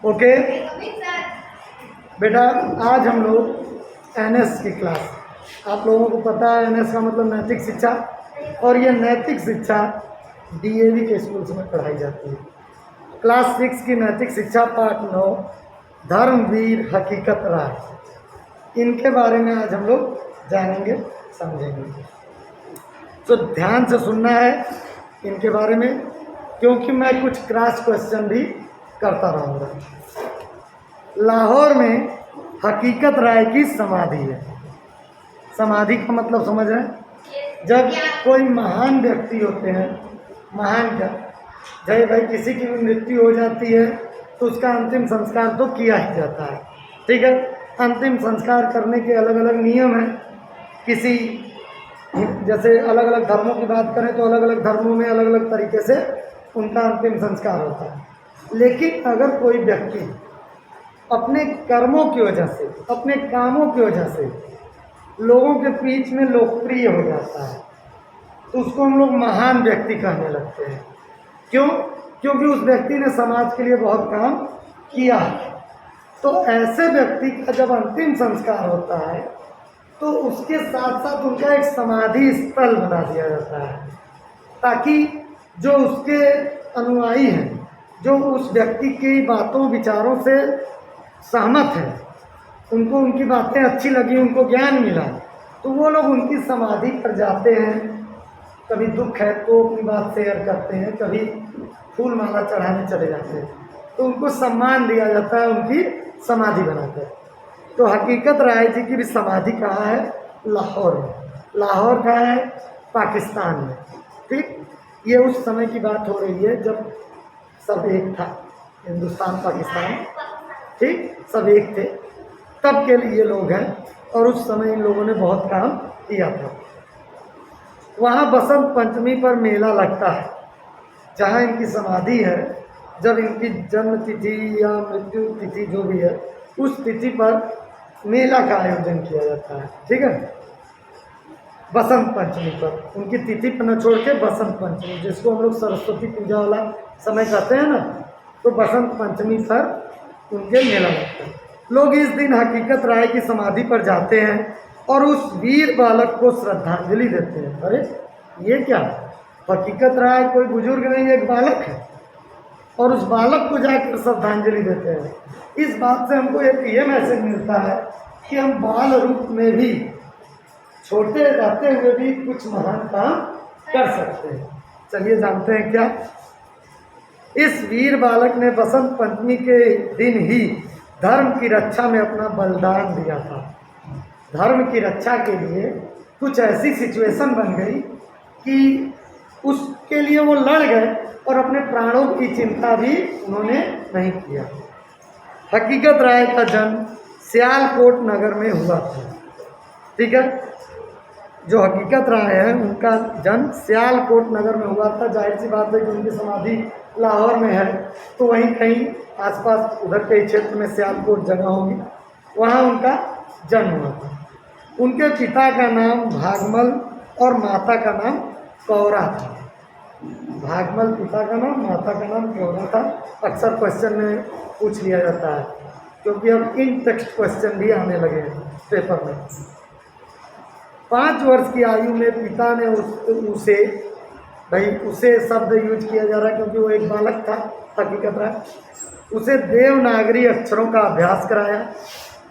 Okay बेटा, आज हम लोग एनएस की क्लास, आप लोगों को पता है एनएस का मतलब नैतिक शिक्षा, और ये नैतिक शिक्षा डीएवी के स्कूल्स में पढ़ाई जाती है। क्लास 6 की नैतिक शिक्षा पाठ 9 धर्मवीर हकीकत राय, इनके बारे में आज हम लोग जानेंगे समझेंगे। तो ध्यान से सुनना है इनके बारे में, क्योंकि मैं कुछ क्रॉस क्वेश्चन भी करता रहूँगा। लाहौर में हकीकत राय की समाधि है। समाधि का मतलब समझ रहे हैं? जब कोई महान व्यक्ति होते हैं, महान क्या, जय भाई किसी की भी मृत्यु हो जाती है तो उसका अंतिम संस्कार तो किया ही जाता है, ठीक है। अंतिम संस्कार करने के अलग अलग नियम हैं। किसी जैसे अलग अलग धर्मों की बात करें तो अलग अलग धर्मों में अलग अलग तरीके से उनका अंतिम संस्कार होता है। लेकिन अगर कोई व्यक्ति अपने कर्मों की वजह से, अपने कामों की वजह से लोगों के बीच में लोकप्रिय हो जाता है तो उसको हम लोग महान व्यक्ति कहने लगते हैं। क्यों? क्योंकि उस व्यक्ति ने समाज के लिए बहुत काम किया। तो ऐसे व्यक्ति का जब अंतिम संस्कार होता है तो उसके साथ साथ उनका एक समाधि स्थल बना दिया जाता है, ताकि जो उसके अनुयायी हैं, जो उस व्यक्ति की बातों विचारों से सहमत हैं, उनको उनकी बातें अच्छी लगी, उनको ज्ञान मिला, तो वो लोग उनकी समाधि पर जाते हैं। कभी दुख है तो अपनी बात शेयर करते हैं, कभी फूल माला चढ़ाने चले जाते हैं, तो उनको सम्मान दिया जाता है उनकी समाधि बनाकर। तो हकीकत राय जी की भी समाधि कहाँ है? लाहौर में। लाहौर कहाँ है? पाकिस्तान में, ठीक। ये उस समय की बात हो रही है जब सब एक था, हिंदुस्तान पाकिस्तान, ठीक, सब एक थे, तब के लिए लोग हैं। और उस समय इन लोगों ने बहुत काम किया था। वहाँ बसंत पंचमी पर मेला लगता है, जहाँ इनकी समाधि है। जब इनकी जन्म तिथि या मृत्यु तिथि जो भी है, उस तिथि पर मेला का आयोजन किया जाता है, ठीक है। बसंत पंचमी पर, उनकी तिथि पर न छोड़ के बसंत पंचमी, जिसको हम लोग सरस्वती पूजा वाला समय कहते हैं ना, तो बसंत पंचमी पर उनके मेला लगता है। लोग इस दिन हकीकत राय की समाधि पर जाते हैं और उस वीर बालक को श्रद्धांजलि देते हैं। अरे ये क्या, हकीकत राय कोई बुजुर्ग नहीं, एक बालक है, और उस बालक को जाकर श्रद्धांजलि देते हैं। इस बात से हमको एक ये मैसेज मिलता है कि हम बाल रूप में भी, छोटे रहते हुए भी कुछ महान काम कर सकते हैं। चलिए जानते हैं क्या। इस वीर बालक ने बसंत पंचमी के दिन ही धर्म की रक्षा में अपना बलिदान दिया था। धर्म की रक्षा के लिए कुछ ऐसी सिचुएशन बन गई कि उसके लिए वो लड़ गए और अपने प्राणों की चिंता भी उन्होंने नहीं किया। हकीकत राय का जन्म सियालकोट नगर में हुआ था, ठीक है। जो हकीकत राय है उनका जन्म सियालकोट नगर में हुआ था। जाहिर सी बात है कि उनकी समाधि लाहौर में है, तो वहीं कहीं आसपास उधर के क्षेत्र में सियालकोट जगह होगी, वहाँ उनका जन्म हुआ था। उनके पिता का नाम भागमल और माता का नाम कौरा था। भागमल पिता का नाम, माता का नाम कौरा था। अक्सर क्वेश्चन में पूछ लिया जाता है, क्योंकि अब इन टेक्स्ट क्वेश्चन भी आने लगे हैं पेपर में। 5 वर्ष की आयु में पिता ने उसे शब्द यूज किया जा रहा है क्योंकि वो एक बालक था, हकीकत राय, उसे देवनागरी अक्षरों का अभ्यास कराया।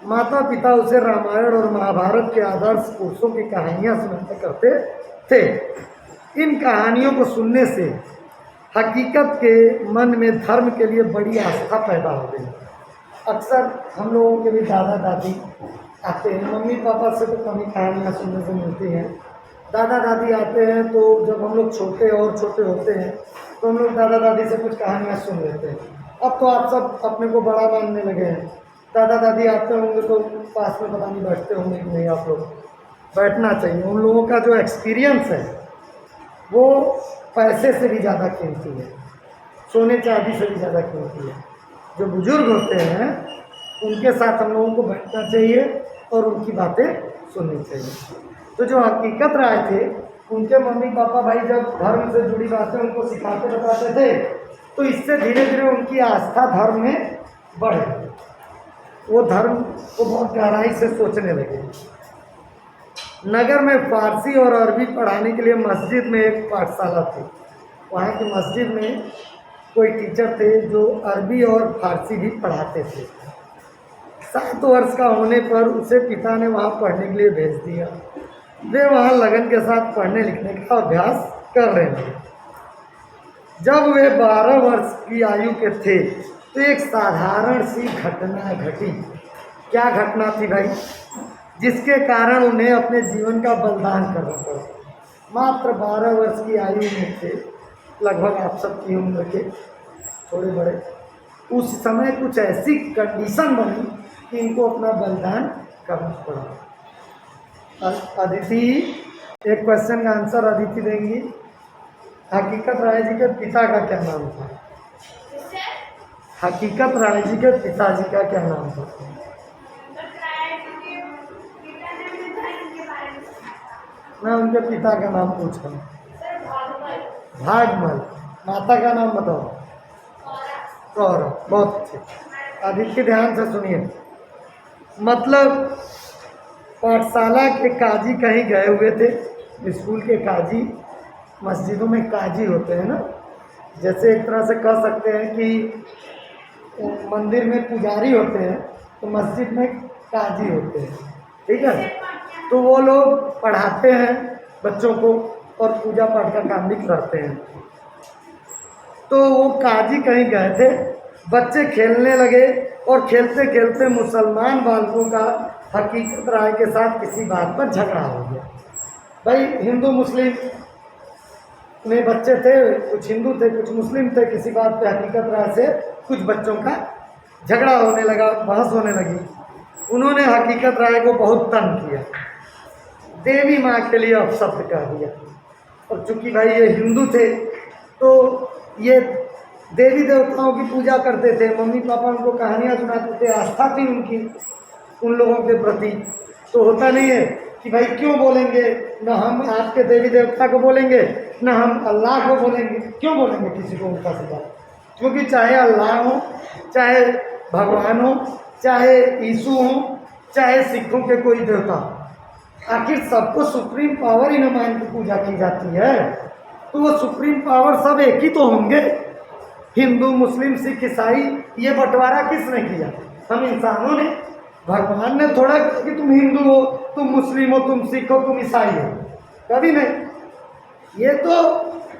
माता पिता उसे रामायण और महाभारत के आदर्श पुरुषों की कहानियाँ सुनाते करते थे। इन कहानियों को सुनने से हकीकत के मन में धर्म के लिए बड़ी आस्था पैदा हो गई। अक्सर हम लोगों के भी दादा दादी आते हैं, मम्मी पापा से तो कम ही कहानियाँ सुनने को मिलती हैं। दादा दादी आते हैं तो जब हम लोग छोटे होते हैं तो हम लोग दादा दादी से कुछ कहानियाँ सुन लेते हैं। अब तो आप सब अपने को बड़ा मानने लगे हैं। दादा दादी आते होंगे तो पास में पता नहीं बैठते होंगे कि नहीं, आप लोग बैठना चाहिए। उन लोगों का जो एक्सपीरियंस है वो पैसे से भी ज़्यादा कीमती है, सोने चांदी से भी ज़्यादा कीमती है। जो बुजुर्ग होते हैं उनके साथ हम लोगों को बैठना चाहिए और उनकी बातें सुननी चाहिए। तो जो हकीकत राय थे, उनके मम्मी पापा भाई जब धर्म से जुड़ी बातें उनको सिखाते बताते थे, तो इससे धीरे धीरे उनकी आस्था धर्म में बढ़े, वो धर्म को बहुत गहराई से सोचने लगे। नगर में फारसी और अरबी पढ़ाने के लिए मस्जिद में एक पाठशाला थी। वहाँ की मस्जिद में कोई टीचर थे जो अरबी और फारसी भी पढ़ाते थे। 7 वर्ष का होने पर उसे पिता ने वहाँ पढ़ने के लिए भेज दिया। वे वहाँ लगन के साथ पढ़ने लिखने का अभ्यास कर रहे थे। जब वे 12 वर्ष की आयु के थे तो एक साधारण सी घटना घटी। क्या घटना थी भाई? जिसके कारण उन्हें अपने जीवन का बलिदान करना पड़ा। मात्र 12 वर्ष की आयु में थे, लगभग आप सबकी उम्र के थोड़े बड़े। उस समय कुछ ऐसी कंडीशन बनी कि इनको अपना बलिदान करना पड़ा। अदिति, एक क्वेश्चन का आंसर अदिति देंगी। हकीकत राय जी के पिता का क्या नाम था? हकीकत राय जी के पिताजी का क्या नाम था? मैं उनके पिता का नाम पूछ रहा हूँ। भागमल। माता का नाम बताओ। कौरव। बहुत अच्छे। आदित्य ध्यान से सुनिए। मतलब पाठशाला के काजी कहीं गए हुए थे। स्कूल के काजी, मस्जिदों में काजी होते हैं ना, जैसे एक तरह से कह सकते हैं कि मंदिर में पुजारी होते हैं तो मस्जिद में काजी होते हैं, ठीक है। तो वो लोग पढ़ाते हैं बच्चों को और पूजा पाठ का काम भी कराते हैं। तो वो काजी कहीं गए थे, बच्चे खेलने लगे और खेलते खेलते मुसलमान बालकों का हकीकत राय के साथ किसी बात पर झगड़ा हो गया। भाई हिंदू मुस्लिम में बच्चे थे, कुछ हिंदू थे कुछ मुस्लिम थे, किसी बात पे हकीकत राय से कुछ बच्चों का झगड़ा होने लगा, बहस होने लगी। उन्होंने हकीकत राय को बहुत तंग किया, देवी माँ के लिए अपशब्द कह दिया। और चूंकि भाई ये हिंदू थे तो ये देवी देवताओं की पूजा करते थे, मम्मी पापा उनको कहानियाँ सुनाते थे, आस्था थी उनकी उन लोगों के प्रति। तो होता नहीं है कि भाई क्यों बोलेंगे, न हम आपके देवी देवता को बोलेंगे न हम अल्लाह को बोलेंगे। क्यों बोलेंगे किसी को उल्टा सीधा? क्योंकि चाहे अल्लाह हो, चाहे भगवान हो, चाहे यीशु हो, चाहे सिखों के कोई देवता, आखिर सबको सुप्रीम पावर ही न मान की पूजा की जाती है। तो वो सुप्रीम पावर सब एक ही तो होंगे। हिंदू मुस्लिम सिख ईसाई, ये बंटवारा किसने किया? हम इंसानों ने। भगवान ने थोड़ा कि तुम हिंदू हो, तुम मुस्लिम हो, तुम सिख हो, तुम ईसाई हो, कभी नहीं। ये तो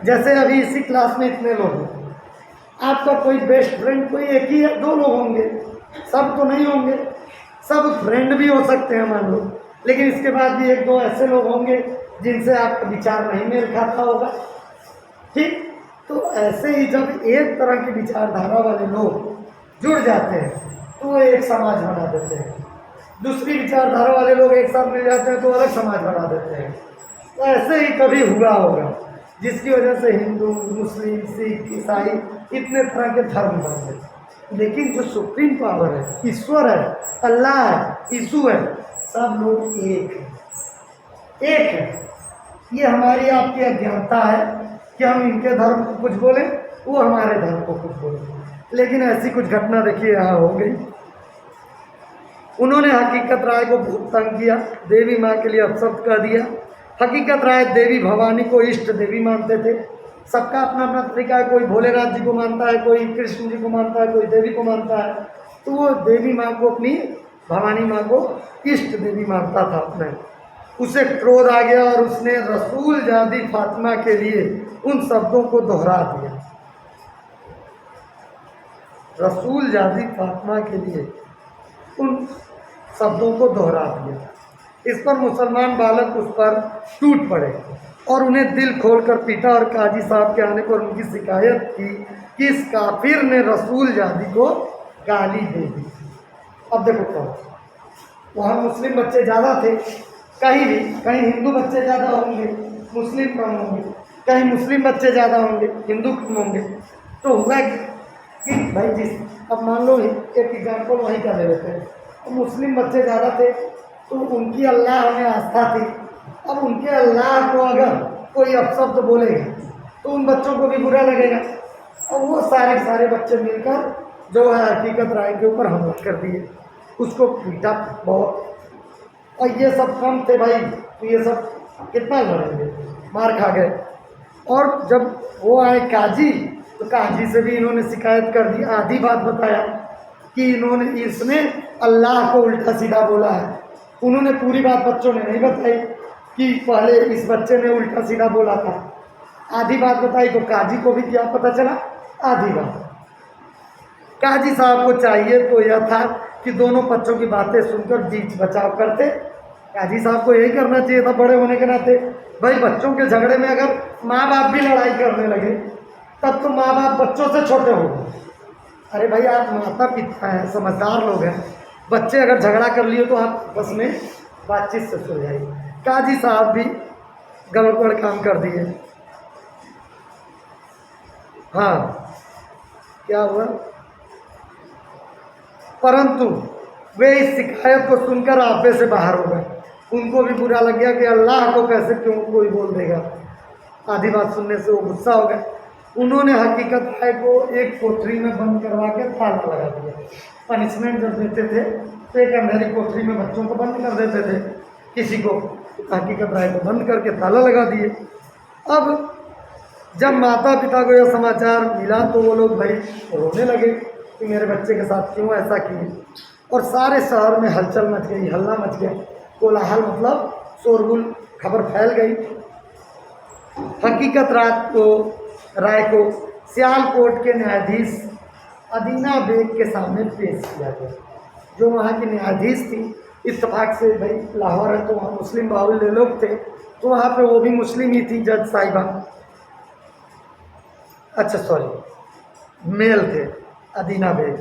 जैसे अभी इसी क्लास में इतने लोग हैं, आपका कोई बेस्ट फ्रेंड कोई एक ही है, 2 लोग होंगे, सब तो नहीं होंगे। सब फ्रेंड भी हो सकते हैं मान लो, लेकिन इसके बाद भी 1-2 ऐसे लोग होंगे जिनसे आपका विचार नहीं मेल खाता होगा, ठीक। तो ऐसे ही जब एक तरह की विचारधारा वाले लोग जुड़ जाते हैं तो वो एक समाज बना देते हैं। दूसरी विचारधारा वाले लोग एक साथ मिल जाते हैं तो अलग समाज बना देते हैं। तो ऐसे ही कभी हुआ होगा जिसकी वजह से हिंदू मुस्लिम सिख ईसाई इतने तरह के धर्म बन गए। लेकिन जो सुप्रीम पावर है, ईश्वर है, अल्लाह है, यीशु है, सब लोग एक हैं, एक है। ये हमारी आपकी अज्ञानता है कि हम इनके धर्म को कुछ बोलें, वो हमारे धर्म को कुछ बोलें। लेकिन ऐसी कुछ घटना देखिए यहाँ हो गई। उन्होंने हकीकत राय को बहुत तंग किया, देवी माँ के लिए अपशब्द कह दिया। हकीकत राय देवी भवानी को इष्ट देवी मानते थे। सबका अपना अपना तरीका है, कोई भोलेनाथ जी को मानता है, कोई कृष्ण जी को मानता है, कोई देवी को मानता है। तो वो देवी माँ को, अपनी भवानी माँ को इष्ट देवी मानता था अपने। उसे क्रोध आ गया और उसने रसूल जादी फातिमा के लिए उन शब्दों को दोहरा दिया। रसूल जादी फातिमा के लिए उन शब्दों को दोहरा दिया। इस पर मुसलमान बालक उस पर टूट पड़े और उन्हें दिल खोलकर पीटा और काजी साहब के आने पर उनकी शिकायत की कि इस काफिर ने रसूल जादी को गाली दे दी। अब देखो क्या, वहाँ मुस्लिम बच्चे ज़्यादा थे, कहीं भी, कहीं हिंदू बच्चे ज़्यादा होंगे, मुस्लिम कम होंगे, कहीं मुस्लिम बच्चे ज़्यादा होंगे, हिंदू कम होंगे। तो हुआ कि भाई जिस, अब मान लो एक एग्जाम्पल वहीं का ले लेते हैं, तो मुस्लिम बच्चे ज़्यादा थे तो उनकी अल्लाह में आस्था थी। अब उनके अल्लाह को अगर कोई अपशब्द बोलेगा तो उन बच्चों को भी बुरा लगेगा और वो सारे बच्चे मिलकर जो है हकीकत राय के ऊपर हमला कर दिए, उसको पीटा बहुत। और ये सब कम थे भाई, तो ये सब कितना लड़ेंगे, मार खा गए। और जब वो आए काजी, तो काजी से भी इन्होंने शिकायत कर दी। आधी बात बताया कि इसने अल्लाह को उल्टा सीधा बोला है। उन्होंने पूरी बात बच्चों ने नहीं बताई कि पहले इस बच्चे ने उल्टा सीधा बोला था। आधी बात बताई तो काजी को भी क्या पता चला, आधी बात। काजी साहब को चाहिए तो यह था कि दोनों पक्षों की बातें सुनकर बीच बचाव करते। काजी साहब को यही करना चाहिए था बड़े होने के नाते। भाई बच्चों के झगड़े में अगर माँ बाप भी लड़ाई करने लगे, तब तो माँ बाप बच्चों से छोटे हो गए। अरे भाई आप माता पिता हैं, समझदार लोग हैं, बच्चे अगर झगड़ा कर लिए तो आप बस में बातचीत से सुलझाइए। काजी साहब भी गड़बड़ काम कर दिए। हाँ, क्या हुआ? परंतु वे इस शिकायत को सुनकर आपे से बाहर हो गए। उनको भी बुरा लग गया कि अल्लाह को कैसे क्यों कोई बोल देगा। आधी बात सुनने से वो गुस्सा हो गए। उन्होंने हकीकत राय को एक कोठरी में बंद करवा के ताला लगा दिया। पनिशमेंट जब देते थे तो एक अंधेरी कोठरी में बच्चों को बंद कर देते थे, किसी को हकीकत राय को बंद करके ताला लगा दिए। अब जब माता पिता को यह समाचार मिला तो वो लोग भाई रोने लगे कि मेरे बच्चे के साथ क्यों ऐसा किए। और सारे शहर में हलचल मच गई, हल्ला मच गया, कोलाहल मतलब शोरगुल, खबर फैल गई। हकीकत राय को सियालकोट के न्यायाधीश अदीना बेग के सामने पेश किया गया, जो वहाँ की न्यायाधीश थी। इत्तेफाक से भाई लाहौर है तो वहाँ मुस्लिम बाहुल्य लोग थे, तो वहाँ पे वो भी मुस्लिम ही थी जज साहिबा। अच्छा सॉरी, मेल थे अदीना बेग।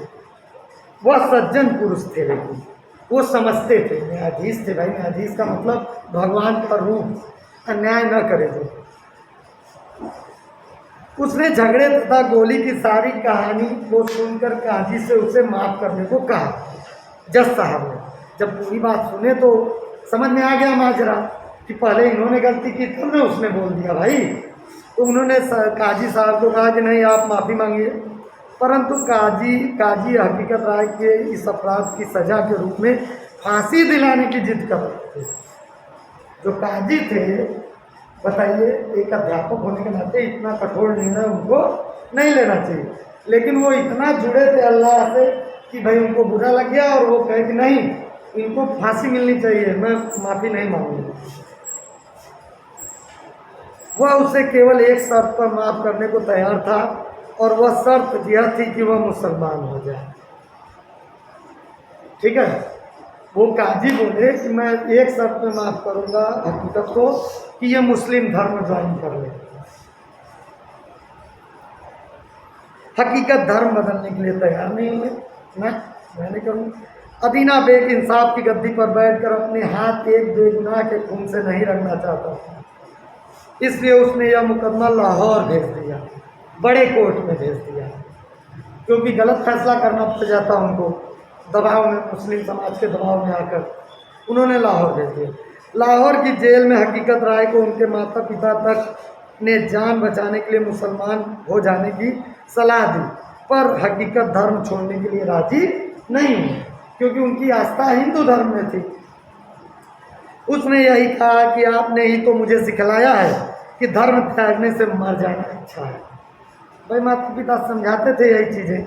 वह सज्जन पुरुष थे, लेकिन वो समझते थे, न्यायाधीश थे भाई। न्यायाधीश का मतलब भगवान का रूप, अन्याय न करे जो। उसने झगड़े तथा गोली की सारी कहानी को सुनकर काजी से उसे माफ़ करने को कहा। जज साहब ने जब पूरी बात सुने तो समझ में आ गया माजरा कि पहले इन्होंने गलती की, तब ने उसने बोल दिया भाई। तो उन्होंने काजी साहब को कहा कि नहीं आप माफ़ी मांगिए। परंतु काजी हकीकत राय के इस अपराध की सज़ा के रूप में फांसी दिलाने की जिद कर रहे थे। जो काजी थे, बताइए, एक अध्यापक होने के नाते इतना कठोर निर्णय उनको नहीं लेना चाहिए, लेकिन वो इतना जुड़े थे अल्लाह से कि भाई उनको बुरा लग गया और वो कहे कि नहीं, इनको फांसी मिलनी चाहिए, मैं माफ़ी नहीं मांगूंगा। वह उसे केवल एक शर्त पर माफ़ करने को तैयार था, और वह शर्त यह थी कि वह मुसलमान हो जाए। ठीक है, वो काजी बोले कि मैं एक शर्त पे माफ़ करूंगा हकीकत को कि ये मुस्लिम धर्म ज्वाइन कर ले। हकीकत धर्म बदलने के लिए तैयार नहीं हुए। मैं नहीं करूँगा। अदीना बेग इंसाफ की गद्दी पर बैठकर अपने हाथ एक बेगुनाह के खून से नहीं रखना चाहता था, इसलिए उसने यह मुकदमा लाहौर भेज दिया, बड़े कोर्ट में भेज दिया, क्योंकि गलत फैसला करना पड़ जाता उनको दबाव में, मुस्लिम समाज के दबाव में आकर उन्होंने लाहौर भेज दिया। लाहौर की जेल में हकीकत राय को उनके माता पिता तक ने जान बचाने के लिए मुसलमान हो जाने की सलाह दी, पर हकीकत धर्म छोड़ने के लिए राजी नहीं हुई, क्योंकि उनकी आस्था हिंदू धर्म में थी। उसने यही कहा कि आपने ही तो मुझे सिखलाया है कि धर्म त्यागने से मर जाना अच्छा है। भाई माता पिता समझाते थे यही चीज़ें,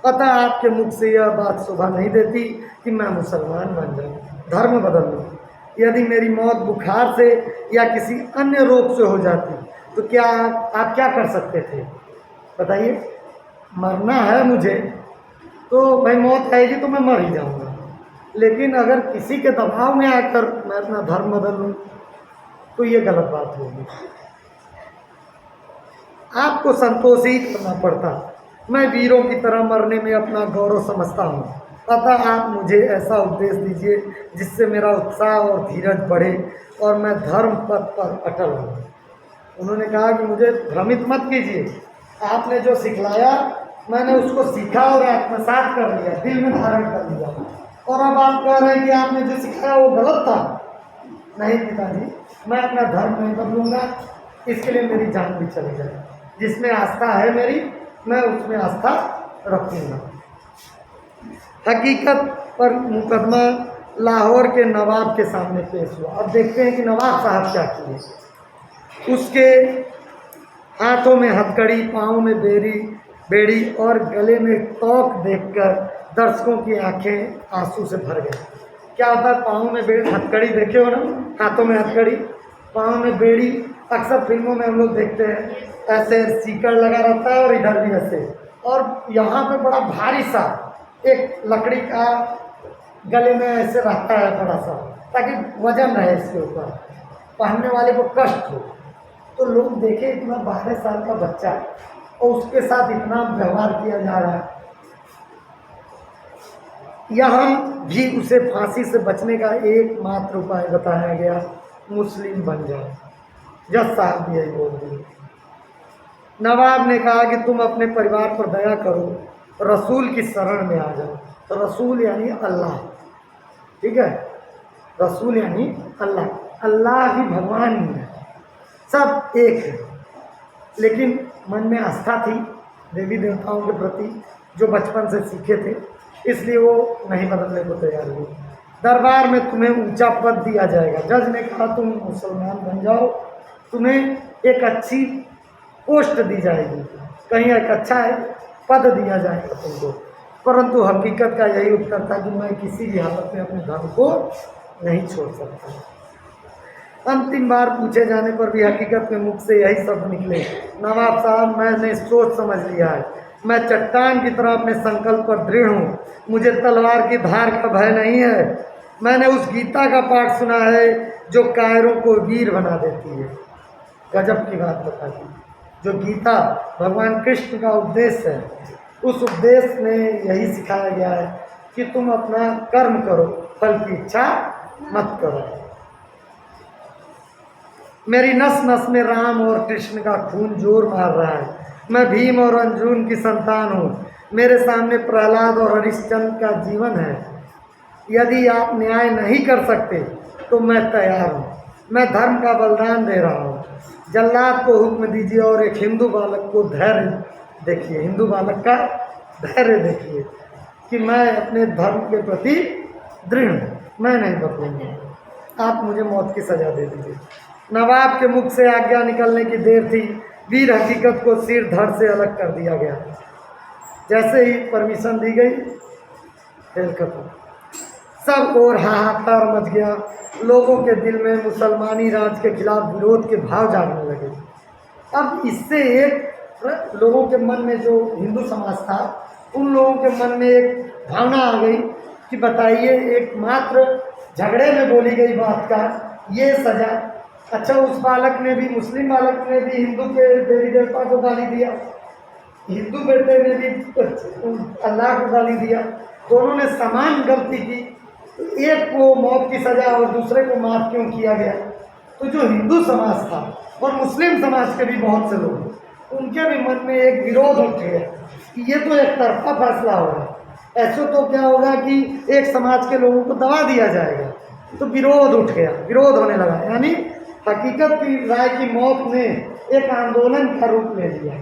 पता आपके मुख से यह बात शोभा नहीं देती कि मैं मुसलमान बन जाऊँ, धर्म बदल लूँ। यदि मेरी मौत बुखार से या किसी अन्य रोग से हो जाती तो क्या आप क्या कर सकते थे, बताइए। मरना है मुझे तो भाई मौत आएगी तो मैं मर ही जाऊँगा, लेकिन अगर किसी के दबाव में आकर मैं अपना धर्म बदल लूँ तो ये गलत बात होगी। आपको संतोष ही करना पड़ता। मैं वीरों की तरह मरने में अपना गौरव समझता हूँ, अतः आप मुझे ऐसा उपदेश दीजिए जिससे मेरा उत्साह और धीरज बढ़े और मैं धर्म पथ पर अटल हूँ। उन्होंने कहा कि मुझे भ्रमित मत कीजिए, आपने जो सिखलाया मैंने उसको सीखा और आत्मसात कर लिया, दिल में धारण कर लिया, और अब आप कह रहे हैं कि आपने जो सिखाया वो गलत था। नहीं पिताजी, मैं अपना धर्म नहीं बदलूंगा, इसके लिए मेरी जान भी चली जाए। जिसमें आस्था है मेरी, मैं उसमें आस्था रखूँगा। हकीकत पर मुकदमा लाहौर के नवाब के सामने पेश हुआ। अब देखते हैं कि नवाब साहब क्या किए। उसके हाथों में हथकड़ी, पाँव में बेड़ी और गले में तोक देखकर दर्शकों की आंखें आंसू से भर गई। क्या होता है पाँव में बेड़ी, हथकड़ी देखे हो ना, हाथों में हथकड़ी, पाँव में बेड़ी। अक्सर फिल्मों में हम लोग देखते हैं ऐसे सीकर लगा रहता है और इधर भी ऐसे, और यहाँ पे बड़ा भारी सा एक लकड़ी का गले में ऐसे रहता है बड़ा सा, ताकि वजन रहे इसके ऊपर, पहनने वाले को कष्ट हो। तो लोग देखे इतना 12 साल का बच्चा और उसके साथ इतना व्यवहार किया जा रहा है। यहाँ भी उसे फांसी से बचने का एकमात्र उपाय बताया गया, मुस्लिम बन जाओ। जज साहब भी यही बोल दिए। नवाब ने कहा कि तुम अपने परिवार पर दया करो, रसूल की शरण में आ जाओ। तो रसूल यानी अल्लाह, ठीक है, रसूल यानी अल्लाह, अल्लाह ही भगवान ही है, सब एक है। लेकिन मन में आस्था थी देवी देवताओं के प्रति, जो बचपन से सीखे थे, इसलिए वो नहीं बदलने को तैयार हुए। दरबार में तुम्हें ऊंचा पद दिया जाएगा। जज ने कहा तुम मुसलमान बन जाओ, तुम्हें एक अच्छी पोस्ट दी जाएगी, कहीं एक अच्छा पद दिया जाएगा तुमको। परंतु हकीकत का यही उत्तर था कि मैं किसी भी हालत में अपने धर्म को नहीं छोड़ सकता। अंतिम बार पूछे जाने पर भी हकीकत में मुख से यही शब्द निकले, नवाब साहब मैंने सोच समझ लिया है, मैं चट्टान की तरह अपने संकल्प पर दृढ़ हूँ, मुझे तलवार की धार का भय नहीं है। मैंने उस गीता का पाठ सुना है जो कायरों को वीर बना देती है। गजब की बात बता दी। जो गीता भगवान कृष्ण का उपदेश है, उस उपदेश में यही सिखाया गया है कि तुम अपना कर्म करो, फल की इच्छा मत करो। मेरी नस नस में राम और कृष्ण का खून जोर मार रहा है। मैं भीम और अर्जुन की संतान हूँ। मेरे सामने प्रहलाद और हरिश्चंद्र का जीवन है। यदि आप न्याय नहीं कर सकते तो मैं तैयार हूँ। मैं धर्म का बलिदान दे रहा हूँ। जल्लाद को हुक्म दीजिए और एक हिंदू बालक को धैर्य देखिए, हिंदू बालक का धैर्य देखिए कि मैं अपने धर्म के प्रति दृढ़ हूँ, मैं नहीं बदलूंगा। आप मुझे मौत की सजा दे दीजिए। नवाब के मुख से आज्ञा निकलने की देर थी, वीर हकीकत को सिर धड़ से अलग कर दिया गया। जैसे ही परमिशन दी गई, खेल खत्म। सब और हाहाकार मच गया। लोगों के दिल में मुसलमानी राज के खिलाफ विरोध के भाव जागने लगे। अब इससे एक लोगों के मन में, जो हिंदू समाज था, उन लोगों के मन में एक भावना आ गई कि बताइए, एकमात्र झगड़े में बोली गई बात का ये सजा। अच्छा, उस बालक ने भी, मुस्लिम बालक ने भी हिंदू के देवी देवता को गाली दिया, हिंदू बेटे ने भी अल्लाह को गाली दिया, दोनों ने समान गलती की। एक को मौत की सजा और दूसरे को माफ क्यों किया गया? तो जो हिंदू समाज था और मुस्लिम समाज के भी बहुत से लोग, उनके भी मन में एक विरोध उठ गया कि ये तो एक तरफा फैसला होगा। ऐसे तो क्या होगा कि एक समाज के लोगों को दबा दिया जाएगा। तो विरोध उठ गया, विरोध होने लगा। यानी हकीकत की राय की मौत ने एक आंदोलन का रूप ले लिया,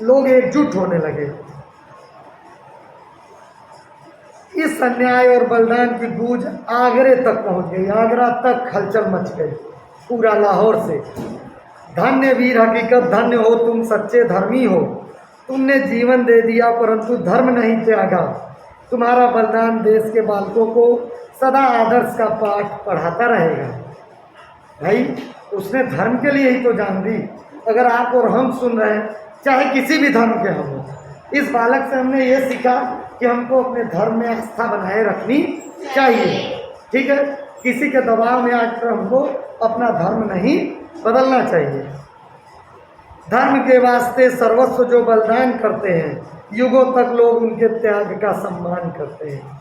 लोग एकजुट होने लगे। इस अन्याय और बलिदान की गूंज आगरे तक पहुंच गई, आगरा तक हलचल मच गई, पूरा लाहौर से। धन्य वीर हकीकत, धन्य हो तुम, सच्चे धर्मी हो। तुमने जीवन दे दिया परंतु धर्म नहीं त्यागा। तुम्हारा बलिदान देश के बालकों को सदा आदर्श का पाठ पढ़ाता रहेगा। भाई, उसने धर्म के लिए ही तो जान दी। अगर आप और हम सुन रहे हैं, चाहे किसी भी धर्म के हम हो, इस बालक से हमने ये सीखा कि हमको अपने धर्म में आस्था बनाए रखनी चाहिए। ठीक है, किसी के दबाव में आकर हमको अपना धर्म नहीं बदलना चाहिए। धर्म के वास्ते सर्वस्व जो बलिदान करते हैं, युगों तक लोग उनके त्याग का सम्मान करते हैं।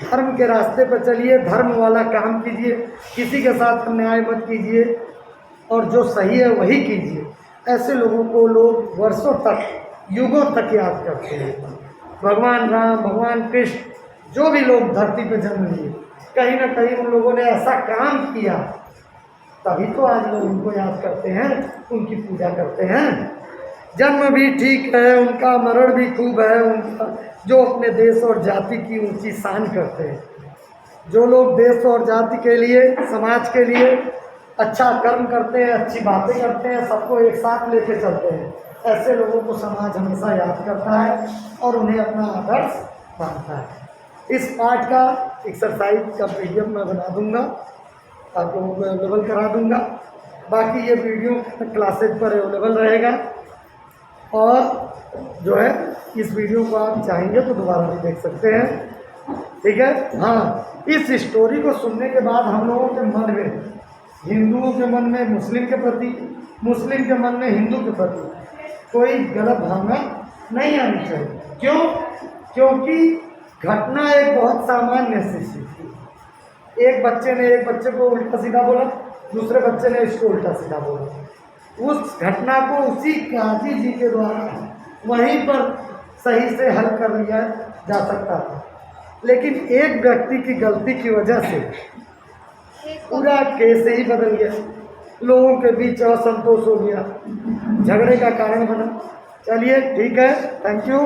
धर्म के रास्ते पर चलिए, धर्म वाला काम कीजिए, किसी के साथ अन्याय मत कीजिए और जो सही है वही कीजिए। ऐसे लोगों को लोग वर्षों तक, युगों तक याद करते हैं। भगवान राम, भगवान कृष्ण, जो भी लोग धरती पर जन्म लिए, कहीं ना कहीं उन लोगों ने ऐसा काम किया, तभी तो आज लोग उनको याद करते हैं, उनकी पूजा करते हैं। जन्म भी ठीक है, उनका मरण भी खूब है, उनका जो अपने देश और जाति की ऊंची शान करते हैं। जो लोग देश और जाति के लिए, समाज के लिए अच्छा कर्म करते हैं, अच्छी बातें करते हैं, सबको एक साथ लेके चलते हैं, ऐसे लोगों को समाज हमेशा याद करता है और उन्हें अपना आदर्श मानता है। इस पाठ का एक्सरसाइज का PDF मैं बना दूंगा, आप लोगों को अवेलेबल करा दूंगा। बाकी ये वीडियो क्लासेज पर अवेलेबल रहेगा और जो है इस वीडियो को आप चाहेंगे तो दोबारा भी देख सकते हैं, ठीक है। हाँ, इस स्टोरी को सुनने के बाद हम लोगों के मन में, हिंदुओं के मन में मुस्लिम के प्रति, मुस्लिम के मन में हिंदू के प्रति कोई गलत भावना नहीं आनी चाहिए। क्यों? क्योंकि घटना एक बहुत सामान्य सी थी। एक बच्चे ने एक बच्चे को उल्टा सीधा बोला, दूसरे बच्चे ने इसको उल्टा सीधा बोला। उस घटना को उसी काजी जी के द्वारा वहीं पर सही से हल कर लिया जा सकता था, लेकिन एक व्यक्ति की गलती की वजह से पूरा केस ही बदल गया, लोगों के बीच असंतोष हो गया, झगड़े का कारण बना। चलिए ठीक है, थैंक यू।